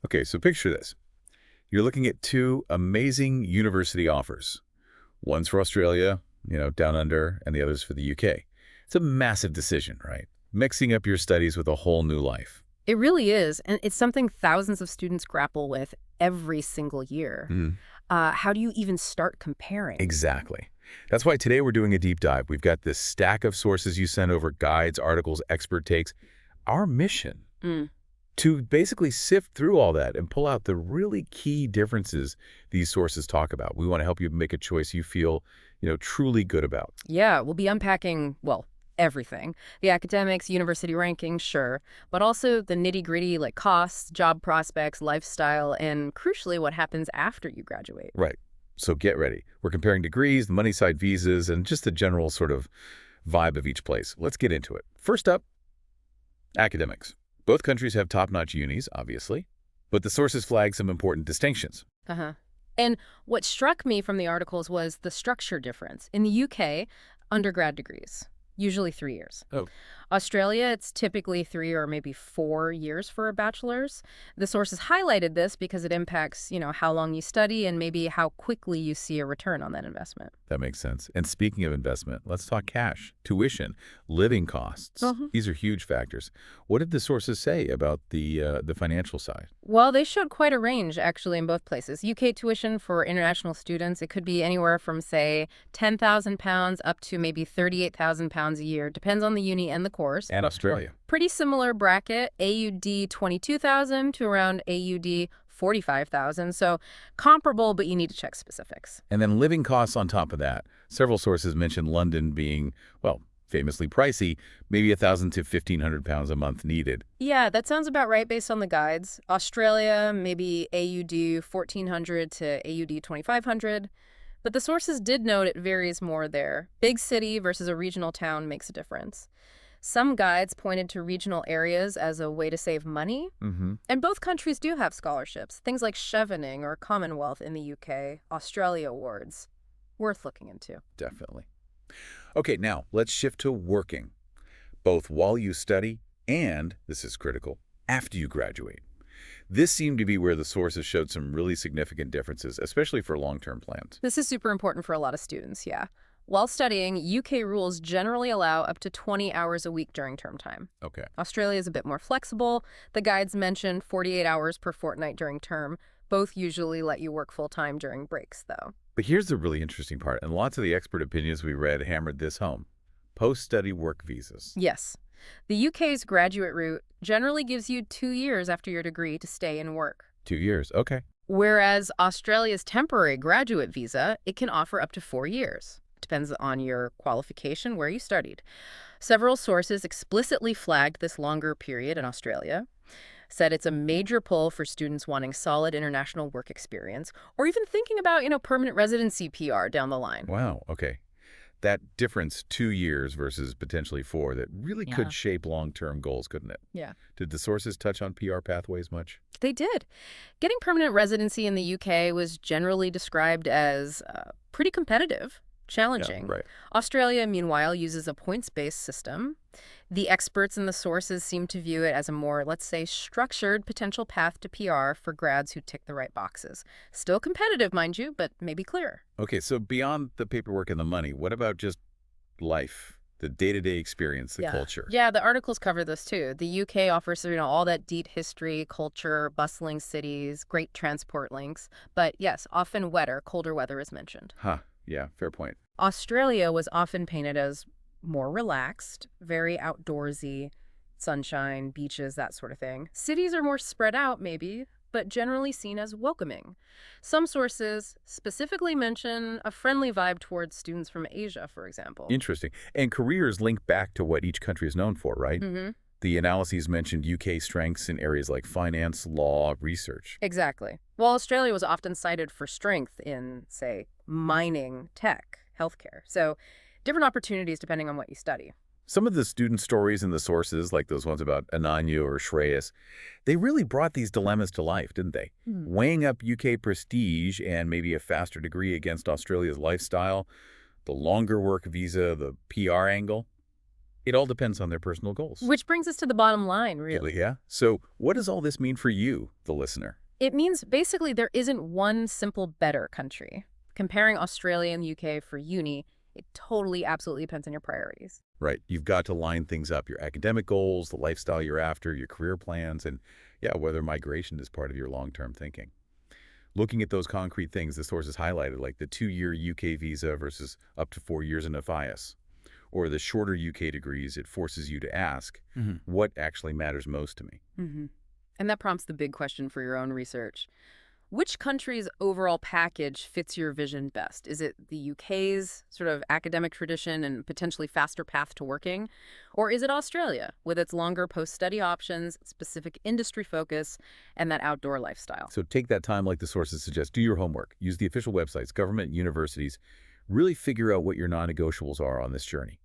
Okay, so picture this. You're looking at two amazing university offers. One's for Australia, down under, and the other's for the UK. It's a massive decision, right? Mixing up your studies with a whole new life. It really is, and it's something thousands of students grapple with every single year. Mhm. How do you even start comparing? Exactly. That's why today we're doing a deep dive. We've got this stack of sources you sent over, guides, articles, expert takes. Our mission Mm. to basically sift through all that and pull out the really key differences these sources talk about. We want to help you make a choice you feel, truly good about. Yeah, we'll be unpacking, well, everything. The academics, university rankings, sure, but also the nitty-gritty like costs, job prospects, lifestyle, and crucially, what happens after you graduate. Right. So get ready. We're comparing degrees, the money side visas, and just the general sort of vibe of each place. Let's get into it. First up, academics. Both countries have top-notch unis, obviously, but the sources flag some important distinctions. Uh-huh. And what struck me from the articles was the structure difference. In the UK, undergrad degrees, usually 3 years. Oh. Australia, it's typically 3 or maybe 4 years for a bachelor's. The sources highlighted this because it impacts, how long you study and maybe how quickly you see a return on that investment. That makes sense. And speaking of investment, let's talk cash, tuition, living costs. These are huge factors. What did the sources say about the financial side? Well, they showed quite a range, actually, in both places. UK tuition for international students, it could be anywhere from, say, £10,000 up to maybe £38,000 a year. Depends on the uni and the course. And Australia. Pretty similar bracket, AUD 22,000 to around AUD 45,000. So comparable, but you need to check specifics. And then living costs on top of that. Several sources mention London being, well, famously pricey, maybe £1,000 to £1,500 a month needed. Yeah, that sounds about right based on the guides. Australia, maybe AUD 1,400 to AUD 2,500. But the sources did note it varies more there. Big city versus a regional town makes a difference. Some guides pointed to regional areas as a way to save money. And both countries do have scholarships, things like Chevening or Commonwealth in the UK, Australia awards. Worth looking into. Definitely. Okay, now let's shift to working, both while you study and, this is critical, after you graduate. This seemed to be where the sources showed some really significant differences, especially for long-term plans. This is super important for a lot of students, yeah. While studying, UK rules generally allow up to 20 hours a week during term time. Okay. Australia is a bit more flexible. The guides mention 48 hours per fortnight during term. Both usually let you work full-time during breaks, though. But here's the really interesting part, and lots of the expert opinions we read hammered this home. Post-study work visas. Yes. The UK's graduate route generally gives you 2 years after your degree to stay and work. 2 years, okay. Whereas Australia's temporary graduate visa, it can offer up to 4 years. Depends on your qualification, where you studied. Several sources explicitly flagged this longer period in Australia, said it's a major pull for students wanting solid international work experience, or even thinking about, permanent residency PR down the line. Wow, okay. That difference, 2 years versus potentially 4, that really Yeah. could shape long-term goals, couldn't it? Yeah. Did the sources touch on PR pathways much? They did. Getting permanent residency in the UK was generally described as pretty competitive, challenging. Yeah, right. Australia, meanwhile, uses a points-based system. The experts and the sources seem to view it as a more, let's say, structured potential path to PR for grads who tick the right boxes. Still competitive, mind you, but maybe clearer. Okay, so beyond the paperwork and the money, what about just life, the day-to-day experience, the culture? Yeah, the articles cover this too. The UK offers, all that deep history, culture, bustling cities, great transport links. But yes, often wetter, colder weather is mentioned. Huh, yeah, fair point. Australia was often painted as more relaxed, very outdoorsy, sunshine, beaches, that sort of thing. Cities are more spread out, maybe, but generally seen as welcoming. Some sources specifically mention a friendly vibe towards students from Asia, for example. Interesting. And careers link back to what each country is known for, right? The analyses mentioned UK strengths in areas like finance, law, research. Exactly. Well, Australia was often cited for strength in, say, mining, tech, healthcare. So different opportunities depending on what you study. Some of the student stories in the sources, like those ones about Ananya or Shreyas, they really brought these dilemmas to life, didn't they? Weighing up UK prestige and maybe a faster degree against Australia's lifestyle, the longer work visa, the PR angle. It all depends on their personal goals. Which brings us to the bottom line, really. Yeah. So what does all this mean for you, the listener? It means basically there isn't one simple better country. Comparing Australia and the UK for uni, it totally absolutely depends on your priorities. Right. You've got to line things up, your academic goals, the lifestyle you're after, your career plans, and yeah, whether migration is part of your long-term thinking. Looking at those concrete things the sources highlighted, like the 2-year UK visa versus up to 4 years in FIS, or the shorter UK degrees, it forces you to ask, what actually matters most to me? hmm And that prompts the big question for your own research. Which country's overall package fits your vision best? Is it the UK's sort of academic tradition and potentially faster path to working? Or is it Australia, with its longer post-study options, specific industry focus, and that outdoor lifestyle? So take that time like the sources suggest. Do your homework. Use the official websites, government, universities. Really figure out what your non-negotiables are on this journey.